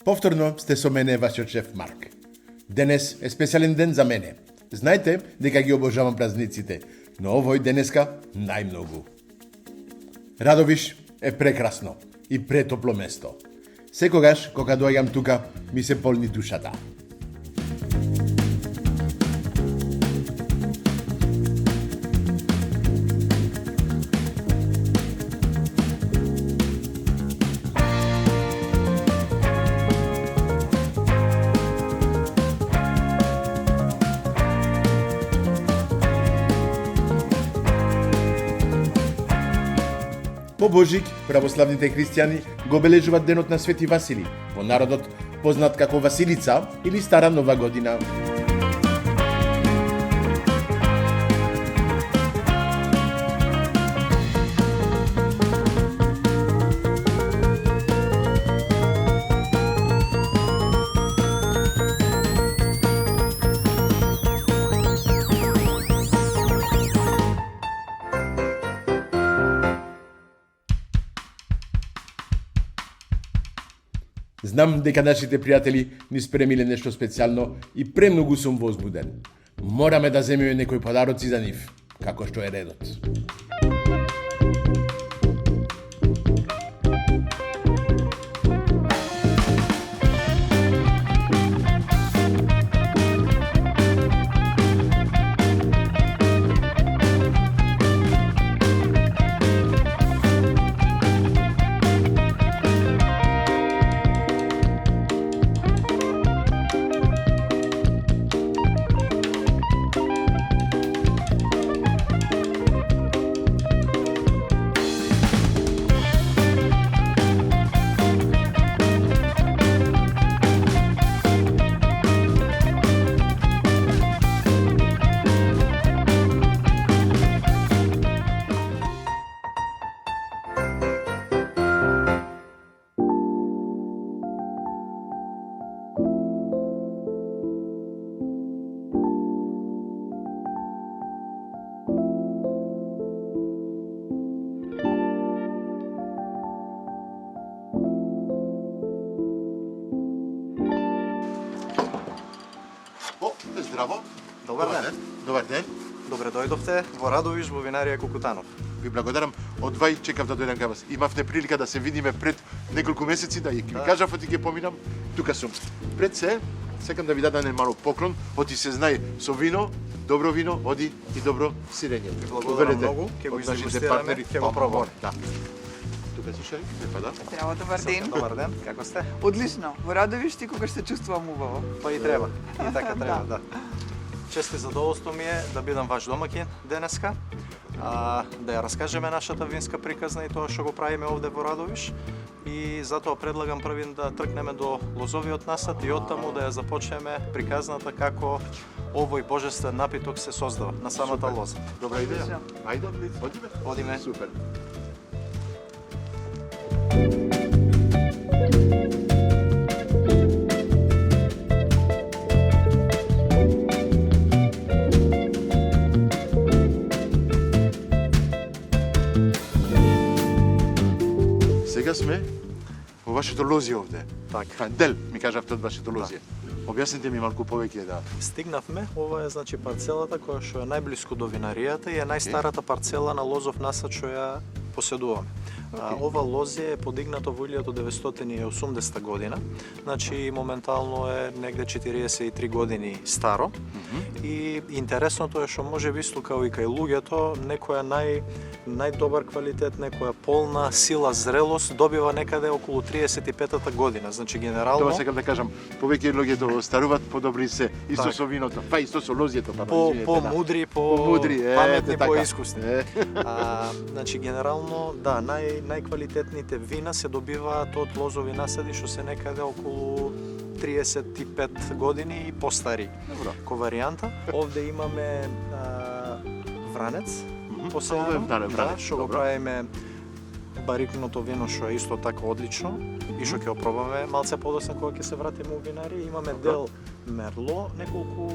Повторно сте со мене вашиот шеф Марк. Денес е специјален ден за мене. Знаете дека ги обожавам празниците, но овој денеска најмногу. Радовиш е прекрасно и претопло место. Секогаш кога доаѓам тука ми се полни душата. По Божик, православните христијани го бележуваат денот на Свети Васили, во народот познат како Василица или Стара Нова година. Знам дека нашите пријатели ни спремиле нешто специјално и премногу сум возбуден. Мораме да земеме некои подароци за нив, како што е редот. Здраво. Добар ден. Добар ден. Добре дојдовте во Радовиш во винарија Кукутанов. Ви благодарам. Од вај чекав да дојдам кај вас. Имавте прилика да се видиме пред неколку месеци, да ја кажав оти ќе поминам. Тука сум. Пред се, сакам да ви дадам мало поклон. Оти се знае со вино, добро вино, оди и добро сирење. Ви благодарам многу. Ќе го издегустираме, ќе го пробаме. Да. Тука си шари, да. Здраво, добар ден. Добар ден. Како сте? Одлично. Во Радовиш ти кога се чувствувам убаво. Па и треба. И така треба, да. Чест и задоволство ми е да бидам ваш домаќин денеска, да ја раскажеме нашата винска приказна и тоа што го правиме овде во Радовиш. И затоа предлагам првин да тркнеме до лозовиот насад и оттаму да ја започнеме приказната како овој божествен напиток се создава на самата лоза. Добра идеја. Ајде, одиме. Одиме. Супер. Сега сме во вашето лозје овде. Така. Дел, ми кажавте од вашето лозје. Објасните ми малку повеќе да. Стигнавме, ова е значи парцелата која што е најблиску до винаријата и е најстарата парцела на лозов насад што ја поседуваме. Ова лозје е подигнато во 1980 година, значи моментално е негде 43 години старо. И интересното е што може би исто као и кај луѓето, некоја најдобар квалитет, некоја полна сила, зрелост добива некаде околу 35-та година. Значи генерално Тоа сакам да кажам, повеќе луѓето старуваат, подобри се исто со виното, па исто со лозјето, по-мудри, по-паметни, по-искусни. Значи генерално, да, најквалитетните вина се добиваат од лозови насади што се некаде околу 35 години и постари. Добро. Ко варијанта, овде имаме вранец, посебно, што го правиме барикното вино што е исто така одлично и што ќе опробаме малце подоцна кога ќе се вратиме у винарија. Имаме дел мерло, неколку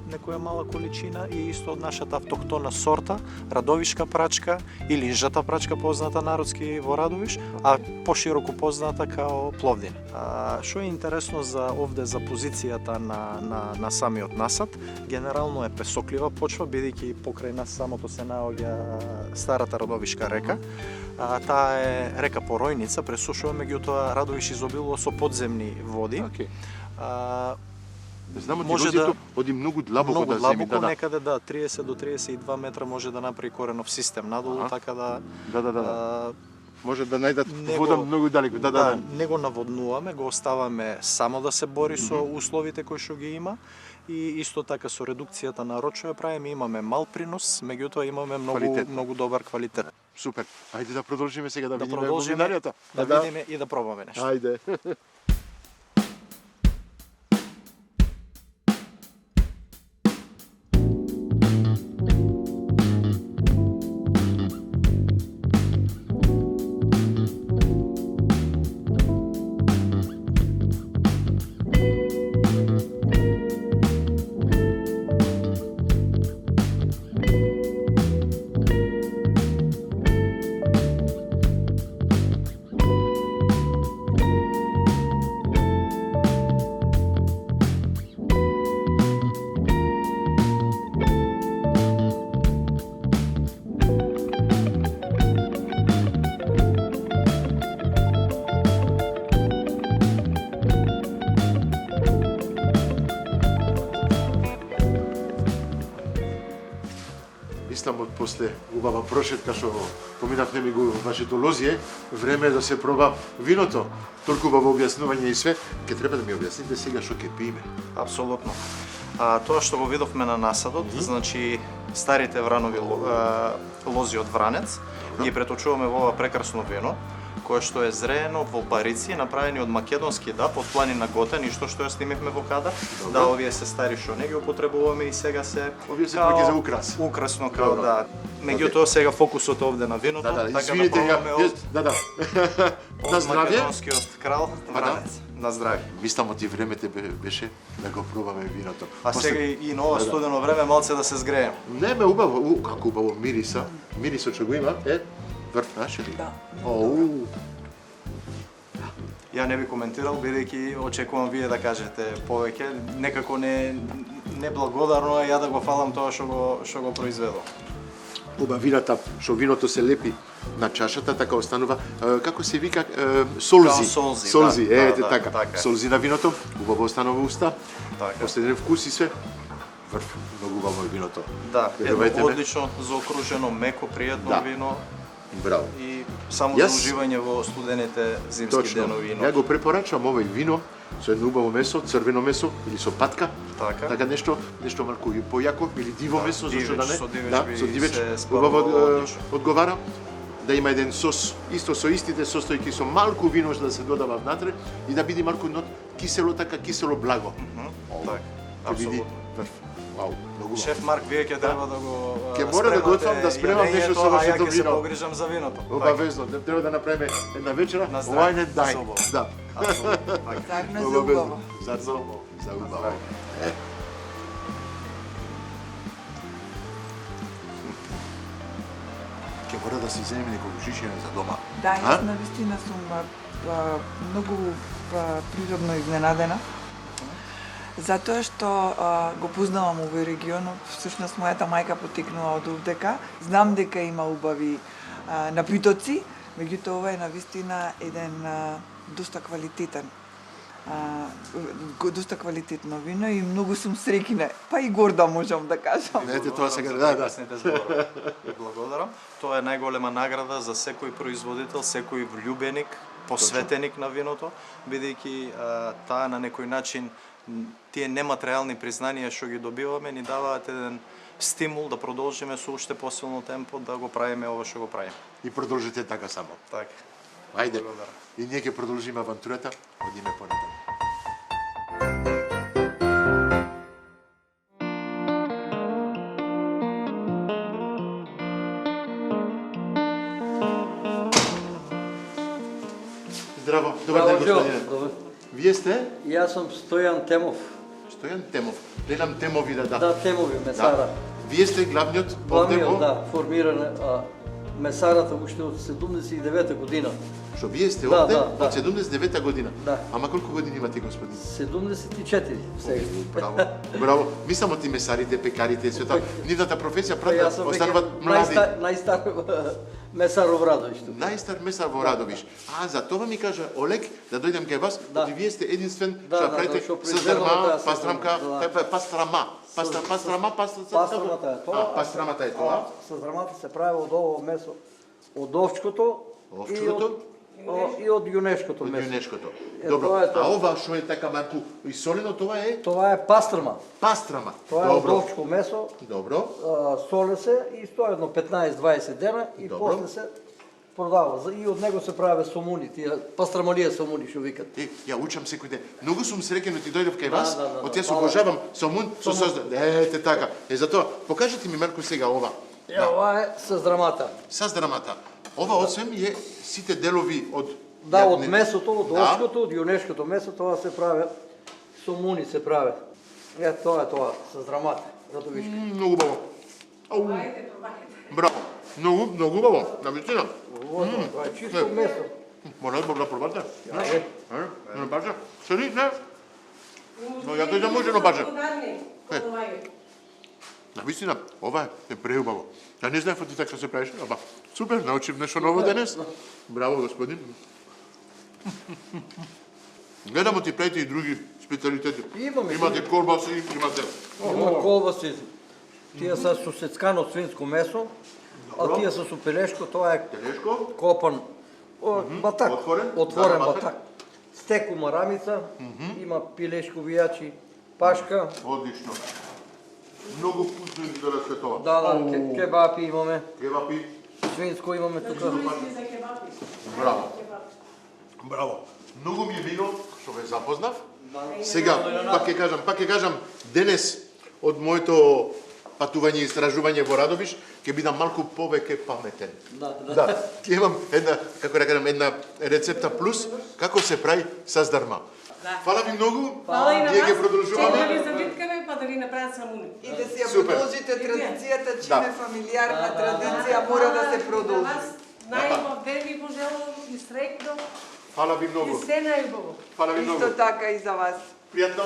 некоја мала количина и исто од нашата автохтона сорта, радовишка прачка или жата прачка позната народски во Радовиш, а пошироко позната као пловдин. Што е интересно за овде за позицијата на самиот насад, генерално е песоклива почва, бидејќи покрај нас самото се наоѓа старата Радовишка река. Таа е река Поројница, пресушува, меѓутоа Радовиш изобилува со подземни води. Океј. Знамо ти Може лозето да- оди многу длабоко Многу да земи, длабоко, некаде 30 до 32 метра може да направи коренов систем надолу, Аха. така да Да. Може да најдат Него- вода многу далеко. Да. не го наводнуваме, го оставаме само да се бори со условите кои што ги има и исто така со редукцијата на род што ја правиме имаме мал принос, меѓутоа имаме Квалитет. многу добар квалитет. Супер. Ајде да продолжиме сега да, Да видиме продолжиме, винаријата. да видиме и да пробаме нешто. Ајде. Мислам од после убава прошетка што поминавме ми го вашето лозје, време е да се проба виното. Толку убаво објаснување и све, ќе треба да ми објасните сега што ќе пиеме. Апсолутно. Тоа што го видовме на насадот, значи старите вранови лози од Вранец, ги преточуваме во ова прекрасно вино, кое што е зреено во барици, направени од македонски даб, од планина Готен, и што ја снимивме во кадар. Да, овие се стари што не ги употребуваме и сега се Овие се као повеќе за украс. Украсно као Добро. да. Меѓутоа сега фокусот овде на виното, Да, така извините, да пробаме од да. На здравје. македонскиот крал Па да. Вранец. На здравје. Мислам од и времете беше да го пробаме виното. А сега и на ова студено време малце да се згреем. Не ме убаво, како убаво мириса. Мирисот што го има е врв наше ли? Да. Оу. Ја не би коментирал, бидејќи очекувам вие да кажете повеќе. Некако не благодарно е ја да го фалам тоа што го произведов. Убавината, што виното се лепи на чашата, така останува, како се вика, солзи. Као солзи, Солзи, да, ете да, така. така е. Солзи на виното, убаво останува уста, Така. последен вкус и све. Врв, многу убаво е виното. Да, Верувајте едно ме. одлично заокружено, меко, пријатно Да. вино Браво. и само Јас- за уживање во студените зимски Точно. денови и Ја ноќ. го препорачувам овој вино со едно убаво месо, црвено месо или со патка. Така. нешто малку и појако или диво Да, месо, зашто да дивеч, не? со дивеч Да, би со дивеч се спало убаво одлично. одговара. Да има еден сос, исто со истите состојки со малку вино што да се додава внатре и да биде малку нот кисело, така кисело благо. Така, Ќе биде апсолутно. врв. Вау, многу убаво. Шеф Марк, вие ќе треба да го Ќе мора да го отвам, да спремам нешто со јањето, вашето а ја ќе се вино. погрижам за виното. Обавезно, треба да направиме една вечера, На здравје, wine and dine. за убаво. Да. Апсолутно, така. Загна за Обавезно. убаво. За убаво. Ќе мора да си земеме неколку шишиња за дома. Да, А? јас навистина сум многу природно изненадена. Затоа што го познавам овој регион, всушност мојата мајка потекнува од овдека. Знам дека има убави напитоци, меѓутоа ова е навистина еден доста квалитетен доста квалитетно вино и многу сум среќна, па и горда можам да кажам. Ете тоа сега, за да. прекрасните зборови. Благодарам. Тоа е најголема награда за секој производител, секој влюбеник, посветеник на виното, бидејќи таа на некој начин тие нематеријални признанија што ги добиваме ни даваат еден стимул да продолжиме со уште посилно темпо да го правиме ова што го правиме. И продолжите така само. Така. Ајде. Благодарам. И ние ќе продолжиме авантурата, одиме понатаму. Здраво, добар ден, господине. Добро. Вие сте? Јас сум Стојан Темов. Стојан Темов. Гледам Темови да. Да, темови, месара. Вие сте главниот овде Главниот, во... да, формиран месарата уште од 79-та година. Што вие сте Да, овде да, од да. 79-та година. Да. Ама колку години имате, господин? 74 сега. Браво. Браво. Мислам од ти месарите, пекарите, све тоа. Нивната професија Јас правда сум остануваат млади. најстар месар во Радовиште. Најстар месар во Радовиш. А за тоа ми кажа Олег да дојдем кај вас, Да. оти вие сте единствен Да, што да, правите што со произведуваме зрма, таа пастрамка, да. пастрама. Пастрамата Пастрамата е тоа. Пастрамата е тоа. Съзрамата се прави од ово месо, од овчкото Овчкото? и од јунешкото Од месо. јунешкото. Е, Добро. тоа е тоа. А ова што е така малку и солено, тоа е Тоа е пастрама. пастрама. Тоа е од Добро. овчко месо, Добро. соле се и стои едно 15-20 дена и Добро. после се продава. И од него се праве сомуни, тие пастрамалија сомуни што викат. Ја учам секој ден. Многу сум среќен оти дојдов кај вас. Да. Од јас Фала. обожавам сомун со созда. Ете така. Затоа покажете ми малку сега ова. Ова е съзрамата. Саздрамата. Ова освен е сите делови од Да, од месото, од Да. овчкото, од јунешкото месо, тоа се прави, сомуни се прави. Е, тоа е тоа, съзрамата. Зато виж. Многу убаво. Ау. Браво. Многу убаво. Навистина. Тоа е чисто месо. Мора да пробате. Ајде. Не бача. Сери, не. Но ја тој да може да бача. Навистина, ова е преубаво. Ја не знаев ти така се правиш, ама супер, научив нешто ново денес. Браво, господин. Гледам ти правите и други специалитети. Имаме. Имате колбаси, имате... Има колбаси. Тие се со сецкано свинско месо, а тие се со пелешко, тоа е Телешко, копан батак. Отворен? Отворен Да, батак. батак. Стеку марамица, има пилешко вијачи, пашка. одлично. Многу вкусно изгледа све тоа. Да, кебапи имаме, Кебапи, свинско имаме тука. браво. Браво. Многу ми е мило што ве запознав. Сега, пак ќе кажам, денес од моето патување и истражување во Радовиш, ќе бидам малку повеќе паметен. Да, ќе имам една, како да кажам, една рецепта плюс како се прави саздарма. Фала ви многу. Фала и на Ние вас. ги продолжуваме. Чекаме ви за биткаве, па да ви направат самуни. И да си ја Супер. продолжите традицијата, Да. чим е фамилиарна традиција, мора да се За продолжи. вас најубав ден ви пожелувам и среќно Фала ви и многу. се најубаво. Фала ви многу. Исто така и за вас. Пријатно.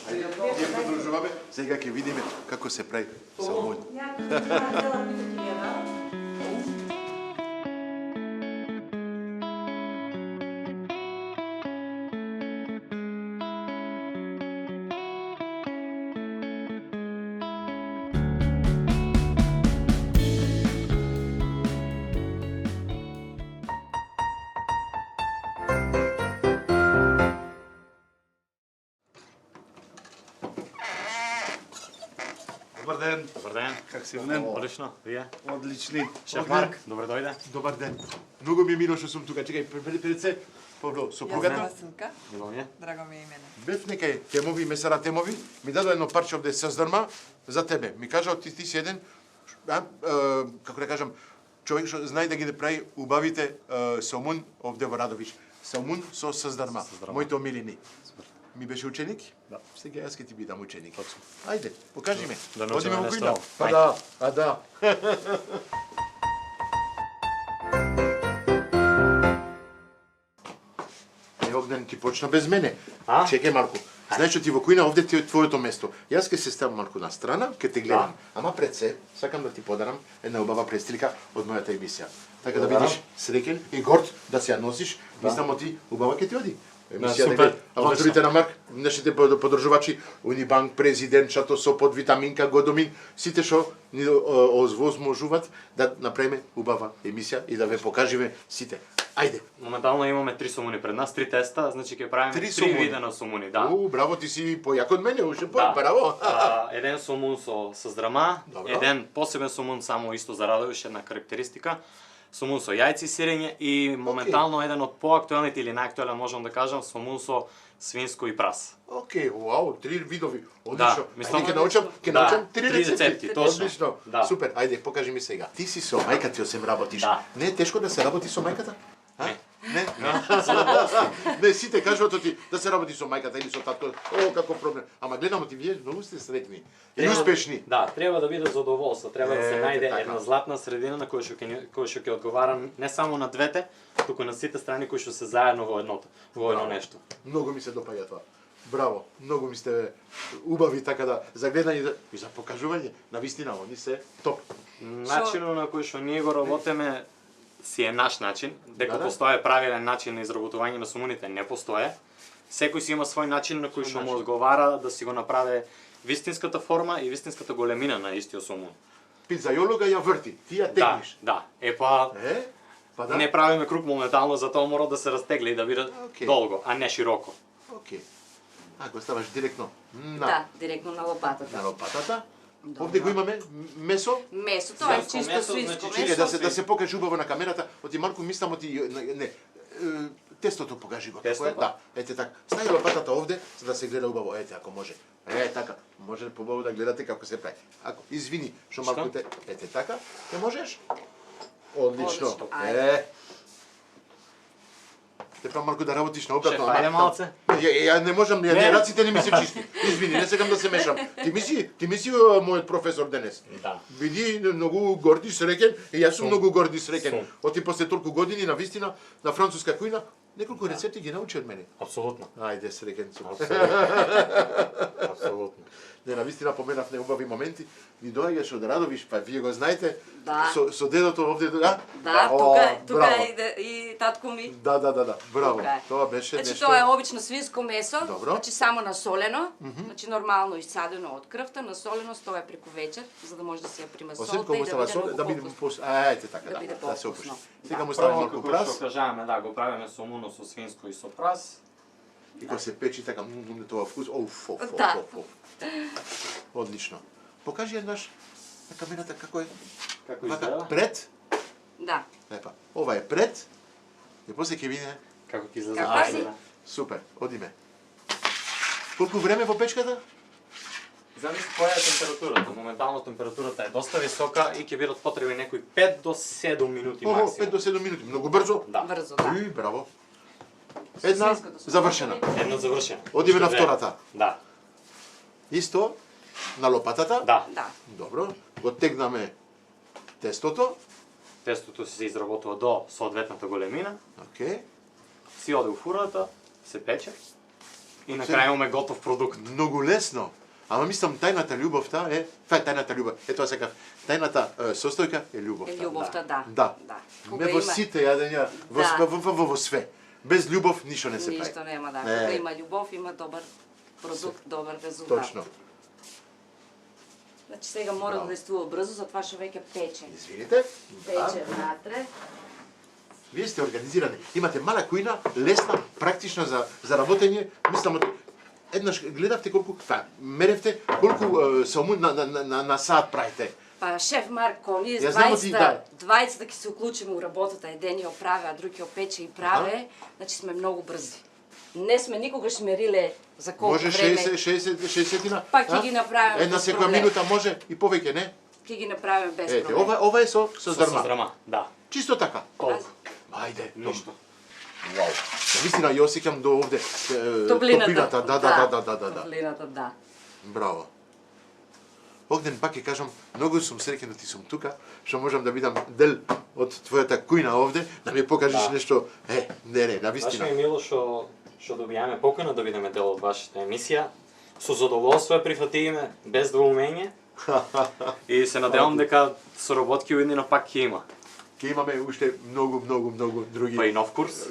Ајде, ние продолжуваме. Сега ќе видиме како се прави салмон. Ја ќе цела битка ќе ја дадам. Добар ден. Добар ден. Как си, Внен? Одлично, вие? Одлични. Шеф Марк, добре дојде. Добар ден. Многу ми е мило што сум тука. Чекај, пред се. Побро, сопругата. Синка, Мило ми е. драго ми е имене. Бев некај темови, месара темови, ми даде едно парче овде саздарма за тебе. Ми кажа, ти си еден, како да кажам, човек што знае да ги да прави убавите салмун овде во Радовиш. Салмун со саздарма. Моите омилени. Ми беше ученик? Да. Сега јас ќе ти бидам ученик. Ајде, покажи ме. Да научиме Одиме во нешто кујна. ново. Па Ајде. да, а да. Огнен ти почна без мене. А? Чекај малку. Знаеш што ти во кујна овде ти е твоето место. Јас ќе се ставам малку на страна, ќе те гледам. Ама пред се, сакам да ти подарам една убава престрика од мојата емисија. Така да Благодарам. бидеш среќен и горд да се ја носиш. Мислам оти убава ќе ти оди. Емисија супер, дека авантурите на Марк, нашите подржувачи, Унибанк, президентчето со подвитаминка, Годомин, сите што ни озвозможуваат да направиме убава емисија и да ве покажеме сите. Ајде. Моментално имаме 3 сомуни пред нас, 3 теста, значи ќе правиме 3 3 сомуни. вида на сомуни, да. Браво, ти си појак од мене, уште Да. браво. Еден сомун со здрама, Добро. еден посебен сомун само исто за Радовиш, една карактеристика. Сомун со јајци сирење и моментално еден од поактуелните или најактуелен можам да кажам, сомун со свинско и прас. Океј, вау, 3 видови. Одлично. мислам- Ајде, ќе научам 3 три рецепти, точно. Одлично. Да. Супер, ајде, покажи ми сега. Ти си со мајка ти осем работиш. Да. Не е тешко да се работи со мајката? А? Не. Не? Не, сите кажуваат оти да се работи со мајката или со татко. О, како проблем. Ама гледам оти вие многу сте среќни и успешни. Да, треба да биде задоволство, треба да се најде така. една златна средина на која што ќе одговара не само на двете, туку на сите страни кои што се заедно во едно нешто. Многу ми се допаѓа тоа. Браво, многу ми сте убави така да за гледање и за покажување. Навистина, они се топ. Начинот на кој што ние го работиме си е наш начин, дека Да. постоje правилен начин на изработување на сомуните, не постоje. Секој си има свој начин на кој што му одговара да си го направи вистинската форма и вистинската големина на истиот сомун. Пицајолога ја врти, ти ја Да, тегниш. да. Па Па да. не правиме круг моментално, затоа мора да се растегли и да биде Океј. долго, а не широко. Океј. Го ставаш директно на Да, директно на лопатата. на лопатата. Добро. Овде го имаме месо. Месо, тоа е Свинско чисто месо, свинско значи, Чекај месо. да се покаже убаво на камерата. Оти малку мислам не. Тестото покажи го. Како е? Тестото? Да. Ете така. Стави лопатата овде за да се гледа убаво. Ете ако може. Така. Може побаво да гледате како се прави. Ако извини, што малку те ете така. Те можеш? Одлично. Одлично, ајде. Те правам малку да работиш на обратно. Шеф, ајде малце. Ја не можам, Не. раците не ми се чисти. Извини, не сакам да се мешам. Ти миси мојот професор денес. Да. Биди многу горди, среќен, и јас сум многу горди, среќен. Сум. Оти после толку години на вистина на француска кујна, неколку рецепти ги научи од мене. Апсолутно. Ајде, среќен сум. Апсолутно. Не, на вистина поменав неубави моменти. Ни доаѓаш од Радовиш, па вие го знаете. Да. Со дедото овде, да? Да, О, тука браво. и татко ми. Да. Браво. Тука е. Тоа беше Значи нешто. тоа е обично свинско месо, Добро. значи само насолено, значи нормално исадено од крвта, насолено стоја преку вечер, за да може да се ја прима Освен солта кога и му да става биде сол, многу да биде повкусно. Ајде така, Да биде да се опуши. повкусно. Сега Да. му стави Прво, малку како прас. што кажаваме, да, го правиме сомуно со свинско и со прас. И кога се печи така, тоа вкус, Да. Одлично. Покажи еднаш на камерата како е. Како Вака, изгледа? пред, Да. епа, ова е пред, и после ќе видиме, Како ќе излезе? Како Ајде, си? да. супер, одиме. Колку време во печката? Зависи која е температурата. Моментално температурата е доста висока и ќе бидат потребни некои 5 до 7 минути Ого, 5 максимум. до 7 минути, многу брзо. Да. Брзо, да. И, браво. Една свинското сум завршена. Една завршена. Одиме на Уште втората. Да. Исто, на лопатата. Да. Да. Добро, го тегнаме тестото. Тестото се изработува до соодветната големина, Океј. си оде у фурата, се пече и на крај имаме готов продукт. Многу лесно. Ама мислам тајната љубовта е, тоа е тајната љубов. Ето сакав. Тајната состојка е љубовта. Е љубовта, да. Да. Кога Не во има сите јадења, во све. Без љубов ништо не се прави. ништо нема, да. Не. Кога има љубов, има добар продукт, добар резултат. Точно. Значи сега мора да действува брзо, затоа што веќе пече. Извините. Пече внатре. Вие сте организирани. Имате мала кујна, лесна, практична за работење. Мислам, еднаш гледавте колку, меревте колку сомун на саат правите. Па шеф Марко, ние с Ја знам ти, да. двајцата ќе се уклучиме у работата, еден ја оправи, а друг ја опече и праве, значи сме многу брзи. Не сме никогаш мериле за колку Може време. 60-на. Па ќе ги направиме Една без секоја проблем. минута може и повеќе, не? Ќе ги направиме без Ете, проблем. ова е со Со здрма. здрма, да. Чисто така. Толку. Ајде, Ништо. Вау. Вистина ја осеќам до овде Топлината. Да. Топлината, да. Браво. Огнен, пак ќе кажам, многу сум среќен да ти сум тука, што можам да бидам дел од твојата кујна овде, да ми покажеш Да. нешто, на Баш вистина. ми е мило што добијаме покана да бидеме дел од вашата емисија. Со задоволство ја прифатиме, без двоумење. И се надевам дека соработки уеднина пак ќе има. Ќе имаме уште многу други. Па и нов курс.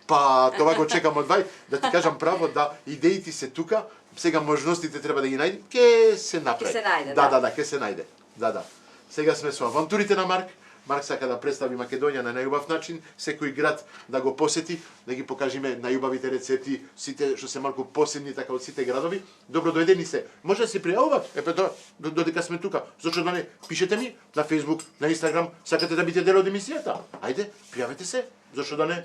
Па тоа го чекам од вај, да ти кажам право да идеите се тука, сега можностите треба да ги најдем, ќе се направи. Ќе се најде, да. да. Да, ќе се најде. Да. Сега сме со авантурите на Марк. Марк сака да представи Македонија на најубав начин, секој град да го посети, да ги покажеме најубавите рецепти, сите што се малку посебни така од сите градови. Добро дојдени се. Може да се пријавуваат. Епе тоа, додека сме тука. Зошто да не пишете ми на Facebook, на Instagram, сакате да бидете дел од емисијата? Ајде, пријавете се. Зошто да не?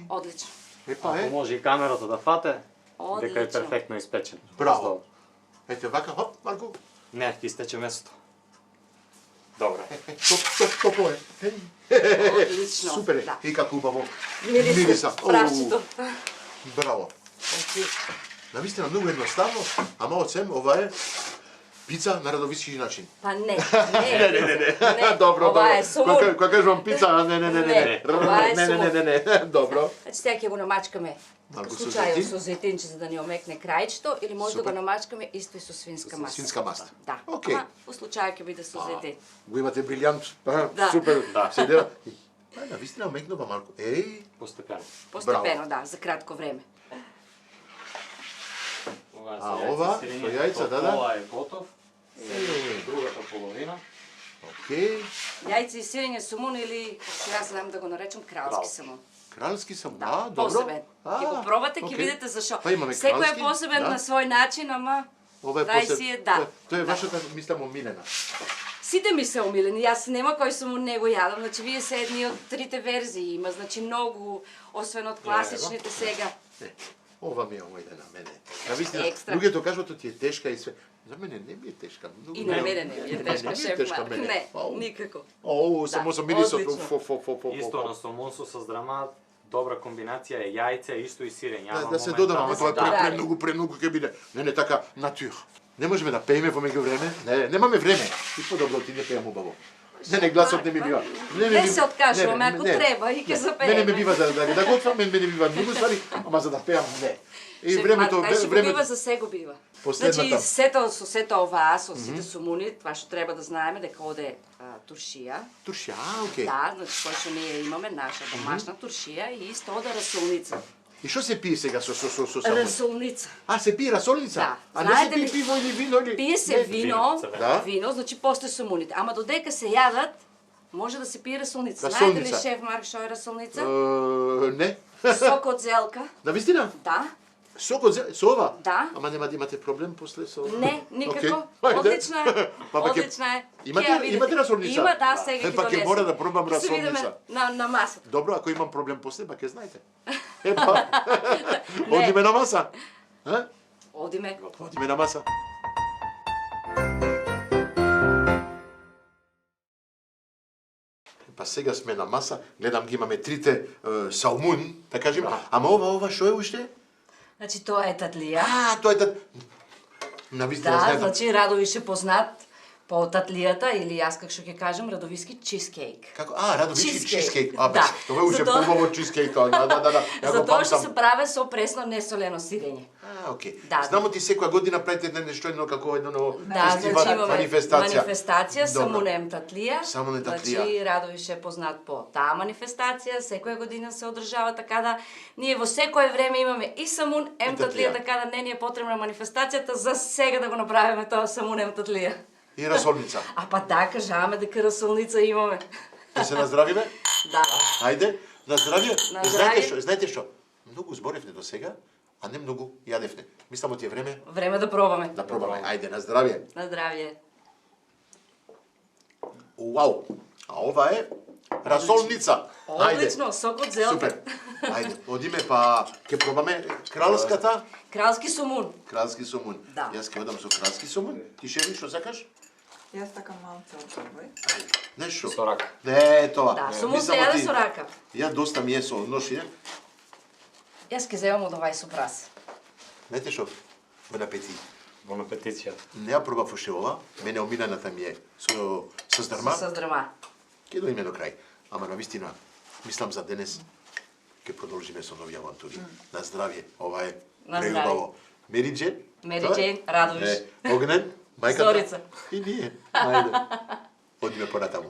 Одлично. Епа Ако може и камерата да фате, дека е Одлично. перфектно испечен. Браво. Ете вака, хоп, Марко. Не, ќе истече месото. Добре. Топло е. Одлично. Супер е. Да. И како убаво. Мириса. Правчето. Браво. Навистина многу едноставно, ама од сем ова е пица на радовиски начин. Па не. Добро, Ова е сумун. Кога кажувам пица, не. Ова е сумун. Не. Добро. Значи сега ќе го намачкаме Малку во со случајот зетин. со зетинче за да ни омекне крајчето или може да го намачкаме исто и со свинска маста. Свинска маста. Да. Окей. Ама во случајот ќе биде со зетин. Го имате брилјант. Да. Супер. Да. Седева. Навистина омекнува малку. Постепено. Постепено, да, за кратко време. Ова, со јајца, да. Ова е готов. Другата половина. Окей. Јајце и сирење сумун или сега знам да го наречам кралски Кралски. сумун. Кралски сам, Да, добро. посебен. Ќе го пробате, ќе окей. видите зашо. Па имаме Секој кралски, е посебен да. на свој начин, ама Ова е Дај посеб... си е, да. Тоа е вашата, мислам, омилена. сите ми се омилени. Јас нема кој сумун не го јадам. Значи вие се едни од трите верзии. Има значи многу, освен од класичните сега. Ова ми е омилена мене. Навистина, Екстра. луѓето кажуваат ти е тешка и све. За мене не ми е тешка. Многу И на мене не ми е тешка, ми е шеф тешка Марк. мене. Не, Ау. никако. Оу, само со мирисот. одлично. Исто на сомон со саздрама, добра комбинација е јајце, исто и сирење. Да се додава, ама тоа е Да. премногу ќе биде. Не, така натур. Не можеме да пееме во меѓувреме. Не, немаме време. И подобро ти не пеем убаво. Не, гласот не ми бива. Не се откажуваме, ако треба и ќе запееме. Мене ме бива да готвам, мене бива многу ствари, ама за да пеам не. И Шеф времето, Марк, тај времето, бива за сега бива. Последната. Значи, со сето оваа, со сите сумуни, тоа што треба да знаеме дека оде туршија. туршија, окей. Да, значи кој што ние имаме наша домашна туршија и исто оде расолница. И што се пие сега со само? Расолница. А, се пие расолница? Да. А не се Знаете пие ли- пиво или вино или? Пие се вино, Да. вино, значи после сумуните. Ама додека се јадат, може да се пие расолница. Расолница. Знаете ли, шеф Марк, што е расолница? Не. Сок од зелка. Навистина? Да. Сок од со ова? Да. Ама нема да имате проблем после со... Не, никако. Окей. Ајде. Одлична е. Па, па, ќе- Одлична е. Имате- Ќе ја видите. имате расолница? Има, да, сега ќе Па ќе донесам. мора да пробам Ќе се видиме расолница. на масата. Добро, ако имам проблем после, па ќе знаете. Епа. Одиме на маса. А? Одиме. Одиме на маса. Па сега сме на маса, гледам ги имаме трите салмун, да кажем, ама ова што е уште? Значи тоа е татлија. Тоа е навистина Да, знаете. значи Радовиш е познат по татлијата или јас как што ќе кажам радовиски чизкейк. Како? Радовишки Чизкейк. чизкейк. Да. Бе, тоа е уште Затоа- побаво чизкейк тоа. Да. Ја го Затоа што памтам. се праве со пресно несолено сирење. Окей. Да. Знамо ти секоја година правите нешто едно како едно Да, фестивал, значи имаме Добро. манифестација Самунем татлија. Самунем татлија. Значи Радовиш е познат по таа манифестација, секоја година се одржава така да ние во секое време имаме и Самун ем татлија, татлија. така да не ни е потребна манифестацијата за сега да го направиме тоа Самун ем татлија. И расолница. А па да, кажаваме дека расолница имаме. Да се наздравиме? Да. Ајде, на здравје. На Знаете што? Многу зборевне до сега, а не многу јадевне. Мислам ти е време Време да пробаме. да пробаме. Ајде, на здравје. На здравје. Уау! А ова е расолница. Одлично, сок од зелка. Супер. Ајде, одиме па ќе пробаме кралската, Кралски сумун. кралски сомун. Да. Јас ќе одам со кралски сомун. Ти шеви што сакаш? Јас така малце од овој. Нешто. Со рака. Не, тоа. Да, сумун се Мислам јаде ти- со рака. Ја доста ми е со нож, е. Јас ќе земам од овај со прас. Знаете што? Бон апетит. Во петиција. Не ја пробав уште ова, мене омилената ми е со здрма. Со здрма. Ќе доиме до крај. Ама навистина, мислам за денес ќе продолжиме со нови авантури. На здравје. Ова е На преубаво. Мери Џен. Мери Тоа е? Џен, Радовиш. Огнен, мајката. Зорица. И ние. Ајде. Одиме понатаму.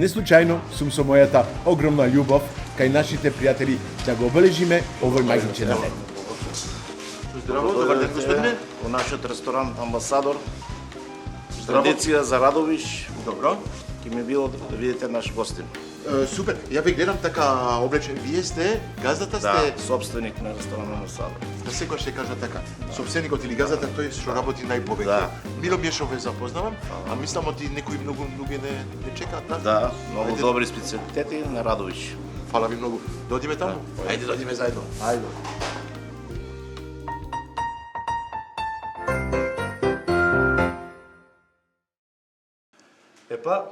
Неслучајно сум со мојата огромна љубов кај нашите пријатели да го обележиме овој магичен лет. Здраво, добар ден, господине. У нашиот ресторан Амбасадор. Традиција за Радовиш. Добро. Ќе ми било да видите наш гостин. Супер, ја ве гледам така облечен. Вие сте, газдата Да, сте... собственик на ресторан Амбасадор. Да секој ще кажа така. Собственикот или газдата тој што работи најповеќе. Да. Мило ми е што ве запознавам, а мислам оти некои многу луѓе не чекаат, да? Да, многу Ајде. добри специјалитети на Радовиш. Фала ви многу. Додиме таму? Ајде, додиме заедно. Ајде. Епа,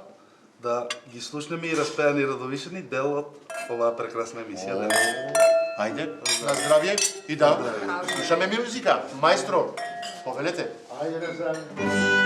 да ги слушнеме и распеани Радовишани дел од оваа прекрасна емисија денес. Ајде, на здравје и да, слушаме музика. Маестро, повелете. Ајде, на здравје.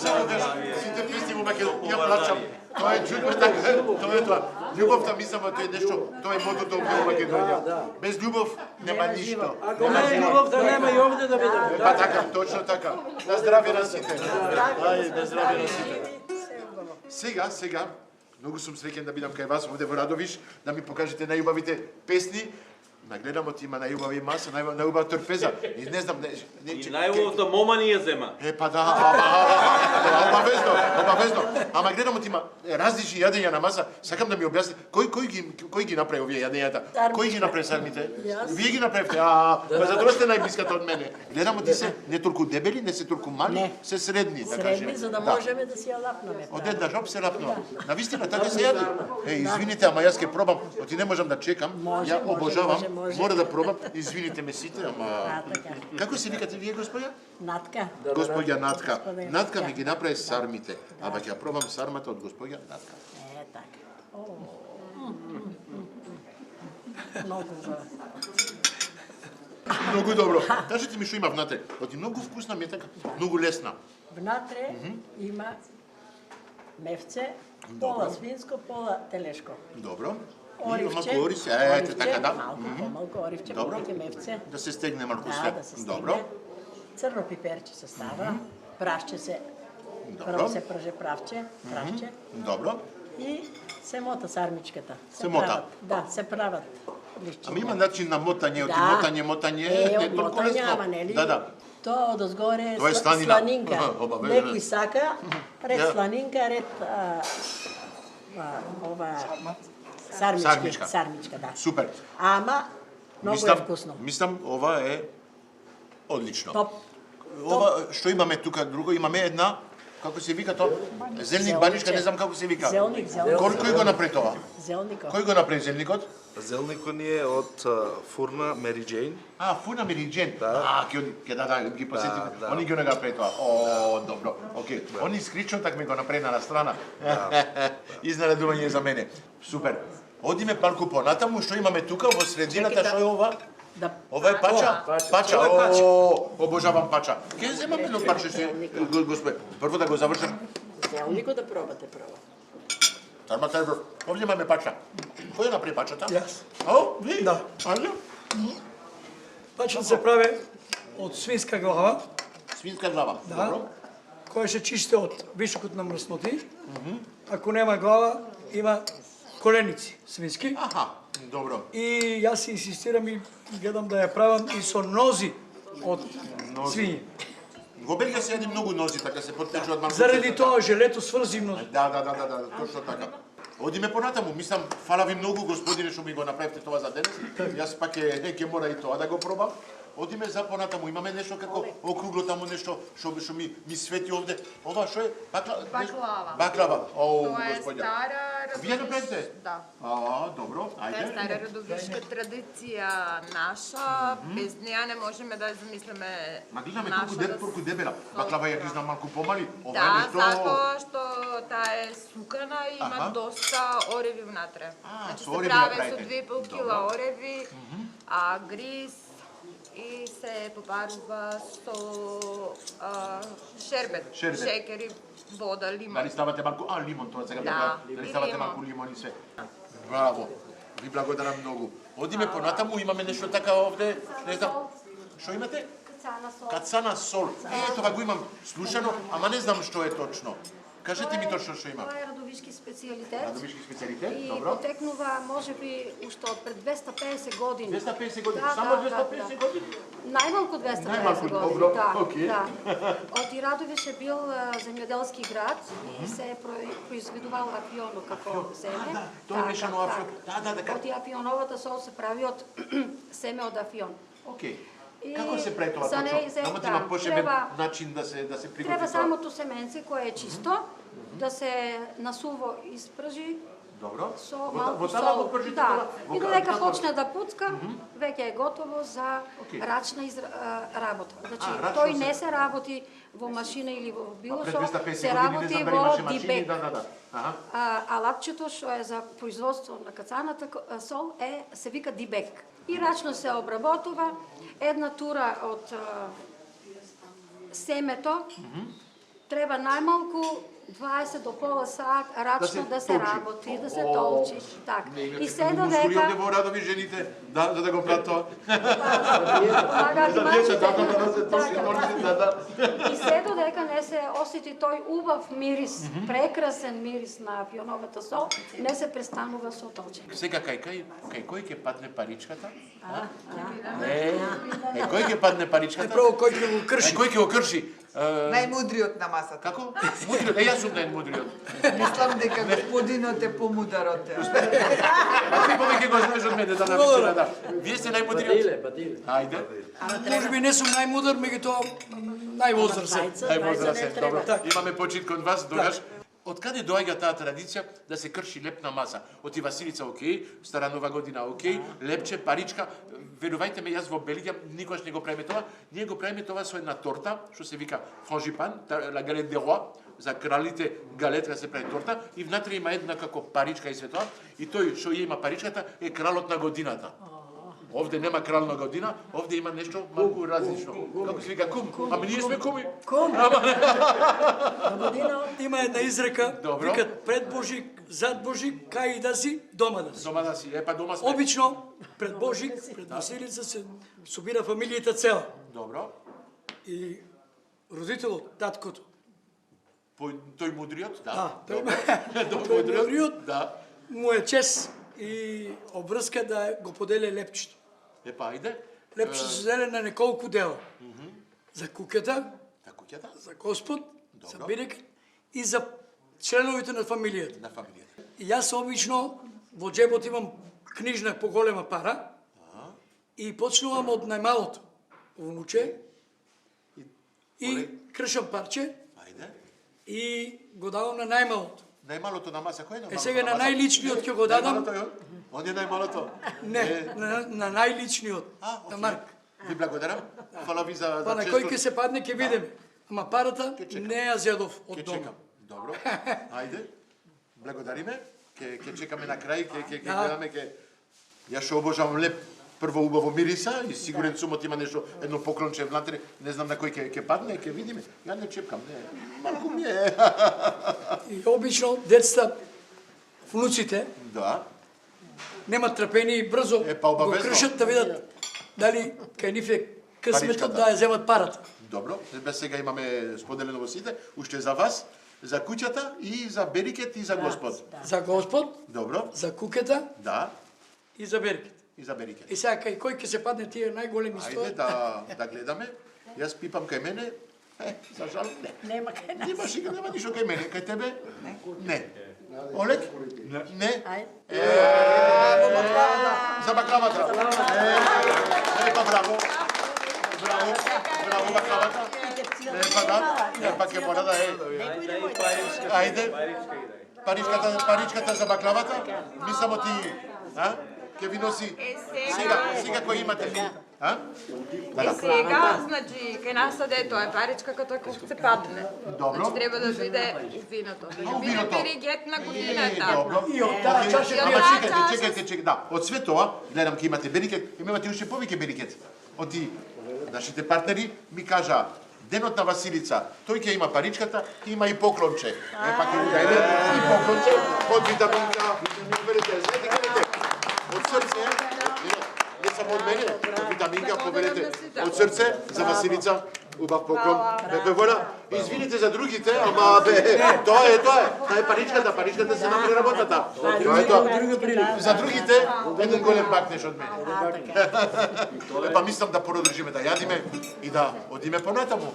Сите песни во Македонија плачам. Тоа е чудно така, тоа е тоа. Љубовта мислам тоа е нешто, тоа е мотото во Македонија. Без љубов нема ништо. Ако не е љубовта, нема и овде да бидеме. Па така, точно така. На здравје на сите. Ај, на здравје на сите. Сега, многу сум среќен да бидам кај вас овде во Радовиш, да ми покажете најубавите песни. Нагледамот има најубави маса, најубава торпеза. И не знам, И најубавата мома ни ја зема. Па да, обавезно. Ама гледамот има различни јадења на маса. Сакам да ми објасни кој ги направи овие јадењата? Кој ги направи сармите? Вие ги направивте. Па затоа сте најблиската од мене. Гледамот и се не толку дебели, не се толку мали, се средни, да кажем. Средни, за да можеме да си ја лапнаме. Од една жоп се лапнува. Навистина така се јади. Извините, ама јас ќе пробам, оти не можам да чекам. Ја обожавам. Мора да пробам. Извините ме сите, ама како се викате вие, господја? Натка. Господја Натка. Натка ми ги направи сармите. Ама ќе ја пробам сармата од господја Натка. Така. Многу добро. Многу добро. Кажете ми што има внатре. Оти многу вкусна ми е така, многу лесна. Внатре има мевце, пола свинско, пола телешко. Добро. Оривче. Малку оривче, ете така да. Малку оривче, малку мевце. Да се стегне малку Да, све. да се стегне. Добро. Црно пиперче се става, прашче се, прво се прже правче. Добро. И се мота сармичката. Се мота? Да, се прават лишчиња. Ама има начин на мотање, оти мотање, не е толку лесно. Ама нели? Да. Тоа одозгоре Тоа е сланина. сланинка. Обавезно. Некој сака, ред сланинка, ред ова сармичка, да. Супер. Ама многу е вкусно. Мислам, ова е одлично. Топ. Ова што имаме тука друго, имаме една, како се вика тоа? Зелник баничка, не знам како се вика. Зелник. Кој го направи тоа? Зелникот. Кој го направи зелникот? Зелникот ни е од фурна Мери Джейн. Фурна Мери Джейн. Ќе ги посетив. Они ги направи тоа. Добро. Окей. Они скрично так ми го направи на страна. Изненадување за мене. Супер. Одиме малку понатаму, што имаме тука во средината, што е ова? Ова е пача? Пача. Обожавам пача. Ќе земам едно парче се, господи. Прво да го завршам. Зелникот да пробате прво. Овде имаме пача. Кој ја направи пачата? Јас. Ви? Да. Ајде. Пачата се прави од свинска глава. Свинска глава, добро. Која се чисти од вишокот на мрсноти. Ако нема глава, има коленици свински. Добро. И јас инсистирам и гледам да ја правам и со нози од свињи. Во Белгија се јади многу нози, така се поттечуваат малку. Заради тоа желето сврзи нози. Да, точно така. Одиме понатаму, мислам, фала ви многу господине што ми го направивте тоа за денес. Јас пак ќе мора и тоа да го пробам. Одиме за понатаму, имаме нешто како округло таму нешто што ми свети овде. Ова што е? Баклава. Баклава. Тоа е господја. стара Вие направите? Да. Добро, Тоа е ајде. стара радовишка традиција наша, без неа не можеме да замислиме Ма гледаме нашата. толку дебела. Баклава ја ги знам малку помали. Ова е Да, нешто... затоа што таа е сукана и има доста ореви внатре. Значи со се ореви прави ја со правите. 2,5 кила ореви, гриз и се попарува со шербет, шекер и вода, лимон. Дали ставате малку, лимон тоа сега Да, дали и ставате лимон. малку лимон и све. Браво. Ви благодарам многу. Одиме понатаму, имаме нешто така овде, не знам. Што имате? Кацана сол. Тоа го имам слушано, ама не знам што е точно. Кажете ми точно што има. Тоа е радовишки специјалитет. Радовишки специјалитет, И добро. потекнува можеби уште од пред 250 години. 250 години, Да, само да, 250 да. години? Најмалку 250 Најмалку, години. добро, Да, окей. да. Оти Радовиш е бил земјоделски град и се е произведувал афионо како земе. Тоа е мешано афион. Да. Оти афионовата сол се прави од семе од афион. Окей. И Како се прави тоа за точно? нејзе, Ама да, има посебен треба- начин да се приготви Треба тоа. самото семенце кое е чисто, да се насуво испржи Добро. со Во малку тава го сол. пржите Да, тоа? и додека почне да пуцка, веќе е готово за рачна работа. Значи, рачно тој се- не се работи во машина или во било Пред што, 250 се години не работи знам дали во имаше машини, дибек. да. Аха. Алатчето што е за производство на кацаната сол се вика дибек. И рачно се обработува една тура од семето Треба најмалку 20 до пола сат рачно да се толчи. работи, да се толчи. Така. И се Мускули додека овде во Радови жените, за да го прават тоа. помагаат За децата, мачите. да се точи, И се додека не се осети тој убав мирис, прекрасен мирис на пионовата сол, не се престанува со толчење. Сега кај кој ќе падне паричката? Кој ќе падне паричката? Право кој ќе го крши. Кој ќе го крши? Најмудриот на масата. Како? Мудриот, јас сум најмудриот. Мислам дека господинот е помудар од те. Ти повеќе го знаеш од мене, да навистина, да. Вие сте најмудриот? Ајде. Може би не сум најмудар, меѓутоа највозрасен. Највозрасен, добро. Имаме почит кон вас, тогаш. Од каде доаѓа таа традиција да се крши лепна маса? Од Ивасилица, окей, Стара Нова година, окей, лепче, паричка. Верувајте ме, јас во Белгија никош не го правиме тоа. Ние го правиме тоа со една торта, што се вика франжипан, la galette des rois, за кралите галетка се прави торта, и внатре има една како паричка и се тоа, и тој што ја има паричката е кралот на годината. Овде нема крал на година, овде има нешто малку различно. Како се вика кум? Ама ние сме куми. Кум. На година Има една изрека, Добро. викат пред Божик, зад Божик, кај да си, дома да си. Дома да си, па дома сме. Обично пред Божик, пред Василица се собира фамилијата цела. Добро. И родителот, таткото, Тој мудриот, да. тој Тој мудриот, да. му е чест и обврска да го поделе лепчето. Епа, ајде. Лепчето се деле на неколку дела. За куќата, За куќата? за Господ, за Бирик и за членовите на фамилијата. На фамилијата. И јас обично во джебот имам книжна поголема пара и почнувам од најмалото внуче и кршам парче Ајде. и го давам на најмалото. Најмалото на маса, кој е најмалото? Сега на маса? најличниот ќе го дадам. Најмалото е он? Он е најмалото. Не, на најличниот, на Марк. Ви благодарам. Фала ви за Па на кој ќе се падне ќе видиме. Ама парата не ја зедов од Ќе дома. чекам. Добро. Ајде. Благодариме. Ќе чекаме на крај, ќе Да. гледаме, Јас што обожавам леп прво убаво мириса и сигурен сум има нешто, едно поклонче внатре, не знам на кој ќе падне, ќе видиме. Ја не чепкам, не. Малку ми е. И обично децата, внуците, Да. немат трпение и брзо Па го обавезно. кршат да видат дали кај нив е късметот Паричката. да ја земат парата. Добро, без сега имаме споделено во сите, уште за вас, за куќата и за Берикет и за Господ. За Господ, Добро, за кукета да, и за беркет. и за Берикет. И сега кај кој ќе се падне тие најголеми Ајде стои? да гледаме. Јас пипам кај мене. За жал, не. нема кај нас. Нема шига, нема ништо кај мене. Кај тебе? Не. Олег? Не. За баклавата. Па браво. Браво. Браво баклавата. Па да. Па ќе мора да е. Ајде. Паричката за баклавата. Ми само ти, ќе ви носи. Сега кој имате? Сега, значи, кај нас дето е паричка като ако се падне. Добро. Значи, треба да биде у виното. Да биде виното. перигет на годината. Добро. И од таа чаша И од Ама таа чекајте, да. Од све тоа, гледам ке имате берикет, имате уште повеќе берикет. Оти нашите партнери ми кажа, денот на Василица, тој ќе има паричката, има и поклонче. Па ќе му дајме и поклонче, од витаминка, поверете, знаете кажете, од срце, не само од мене, од витаминка, поверете, од срце за Василица, убав поклон. Бе, воля, извините за другите, ама тоа е. Таа е паричката се направи работата. Тоа е тоа. За другите, еден голем бакнеш од мене. Па мислам да продолжиме да јадиме и да одиме понатаму.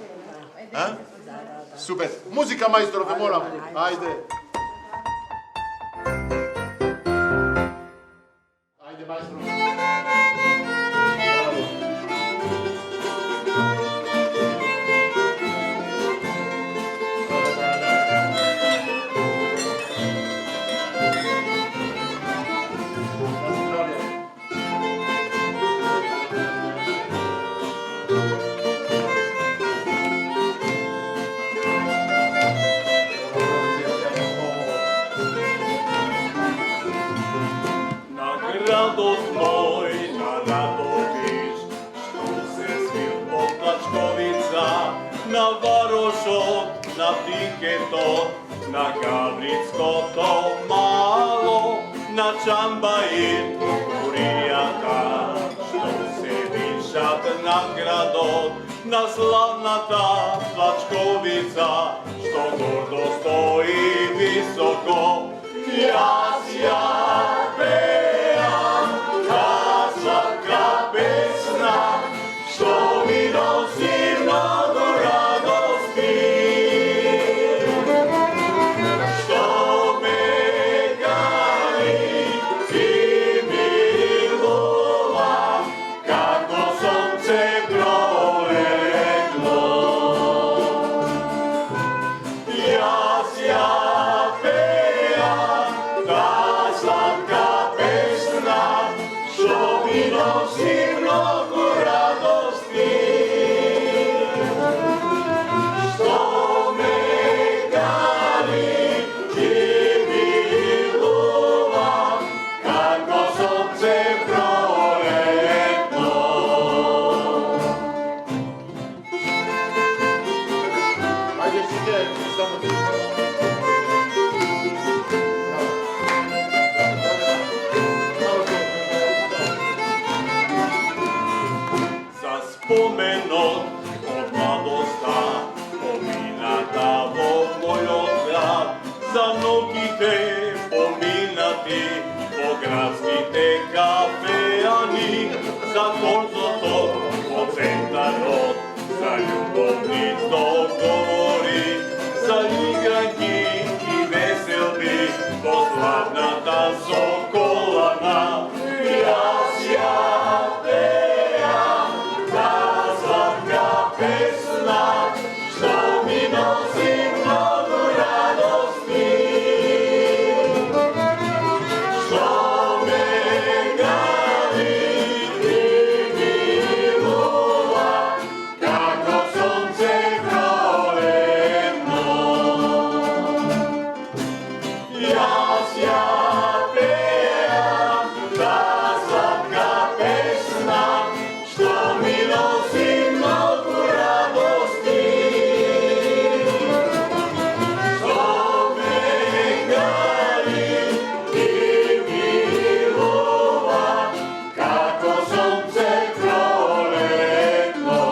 Супер. Музика, мајстор, ве молам. Ајде. Ајде, мајстор. Градот мој на Радовиш, што се свил по Плачковица, на Варошот на птикето, на гаврицкото мало, на чамба и кукуријата, што се вишат на градот, на славната Плачковица, што гордо стои високо. Јас ја пеам та сладка песна, што ми носи многу радости, што ме гали и милува, како сонце пролетно. Јас ја пеам та сладка песна, што ми носи многу радости, што ме гали и милува, како сонце пролетно. Ајде сите, само ти. За споменот од младоста, помината во мојот град, за ногите поминати во градските кафеани, за торцото во центарот, за љубовни договори, за играњки и веселби во славната Соколана. Јас ја пеам та сладка песна, што ми носи многу радости, што ме гали и милува, како сонце пролетно. Јас ја пеам та сладка песна, што ми носи многу радости, што ме гали и милува, како сонце пролетно.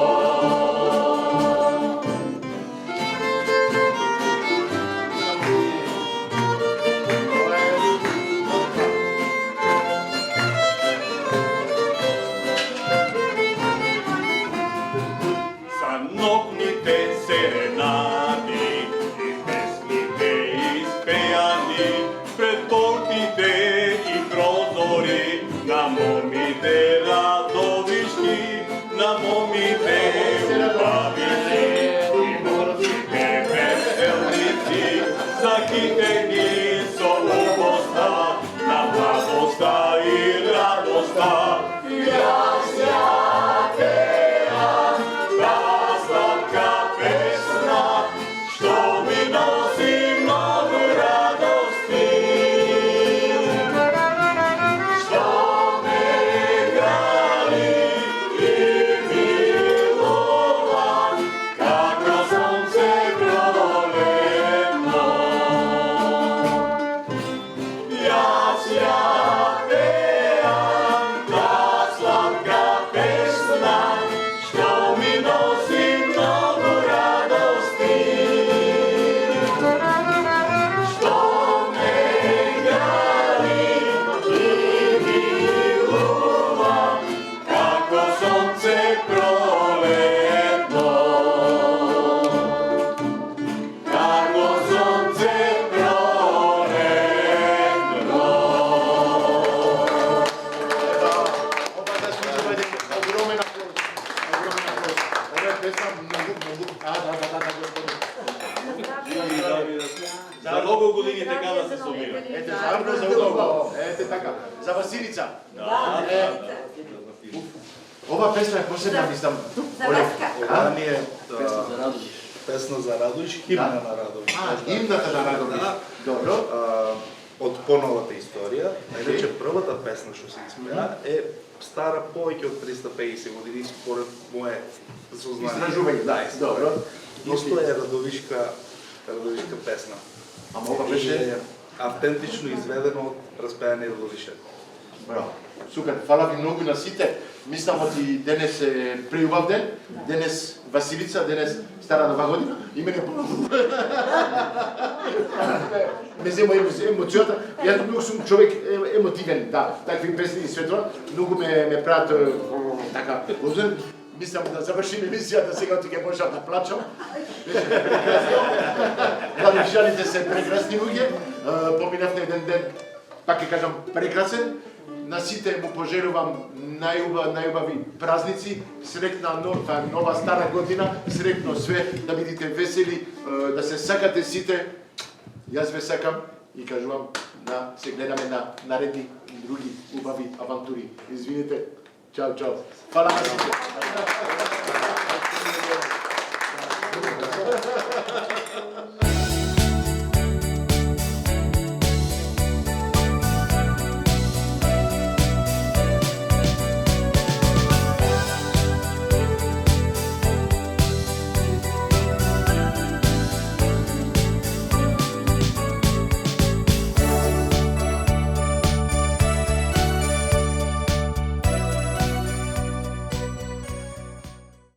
За ногните серенади и песните испеани, пред портите и прозори на момите радовишки, на момите убавишки и момите веселници, закитени со убоста, на младоста и радоста. Јас ја пеам та сладка песна, што ми носи многу радости, што ме гали и милува, како сонце пролетно. Јас ја пеам та сладка песна, што ми носи многу радости, што ме гали и милува, како сонце пролетно, како сонце пролетно. Оба да се доведе огромен аплауз. Огромен аплауз. Ова е песна многу. За многу години така да се собира. Ете, заедно за удобно. Ете така. За Василица. Ова песна е посебна, мислам. За Васка. Ова ни е песна за Радовиш, химна на Радовиш. Химната на Радовиш. Добро. Од поновата историја, највеќе првата песна што се испеа е стара повеќе од 350 години според мое сознание. Истражување. Да, добро. Исто е Радовишка Радовишка песна. Ама ова беше автентично изведено од распејание Радовише. Браво. Супер, фала ви многу на сите. Мислам оти денес е преубав ден. Денес Василица, денес стара нова година. И мене ме зема емоцијата. Јас многу сум човек емотивен, да. Такви песни и све тоа многу ме прават така. Мислам да завршим емисијата, сега ти ќе можам да плачам. Радовишаните се прекрасни луѓе. Поминавме еден ден, пак ќе кажам, прекрасен. На сите му пожелувам најубави празници, среќна нова стара година, среќно све, да бидите весели, да се сакате сите. Јас ве сакам и кажувам да се гледаме на наредни други убави авантури. Извините. Чао, чао. Фала на сите.